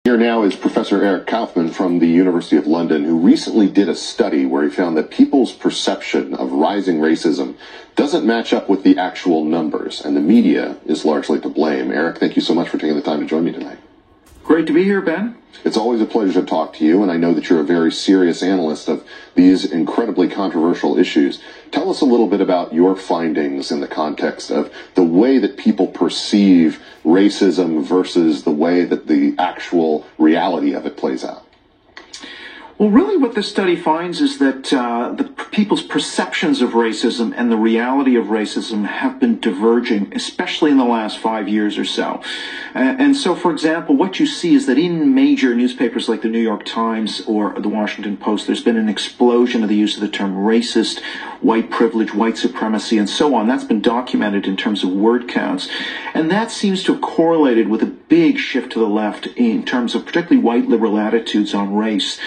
Here now is Professor Eric Kaufmann from the University of London, who recently did a study where he found that people's perception of rising racism doesn't match up with the actual numbers, and the media is largely to blame. Eric, thank you so much for taking the time to join me tonight. Great to be here, Ben. It's always a pleasure to talk to you, and I know that you're a very serious analyst of these incredibly controversial issues. Tell us a little bit about your findings in the context of the way that people perceive racism versus the way that the actual reality of it plays out. Well, really what this study finds is that the people's perceptions of racism and the reality of racism have been diverging, especially in the last 5 years or so. And so, for example, what you see is that in major newspapers like the New York Times or the Washington Post, there's been an explosion of the use of the term racist, white privilege, white supremacy, and so on. That's been documented in terms of word counts. And that seems to have correlated with a big shift to the left in terms of particularly white liberal attitudes on race.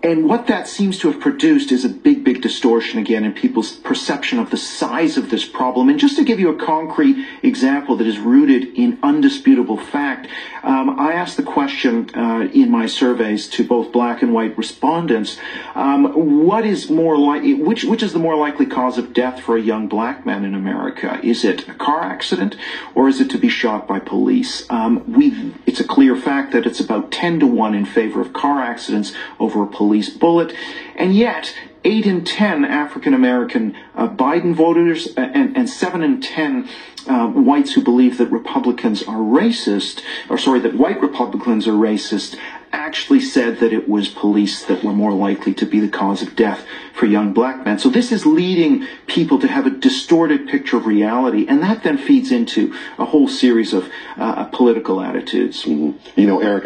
And what that seems to have produced is a big distortion, again, in people's perception of the size of this problem. And just to give you a concrete example that is rooted in undisputable fact, I asked the question in my surveys to both black and white respondents, what is more likely, which is the more likely cause of death for a young black man in America? Is it a car accident, or is it to be shot by police? It's a clear fact that it's about 10-1 in favor of car accidents over a police bullet, and yet 8 in 10 African-American Biden voters and 7 in 10 whites who believe that Republicans are racist, that white Republicans are racist, actually said that it was police that were more likely to be the cause of death for young black men. So this is leading people to have a distorted picture of reality, and that then feeds into a whole series of political attitudes. Mm-hmm. You know, Eric,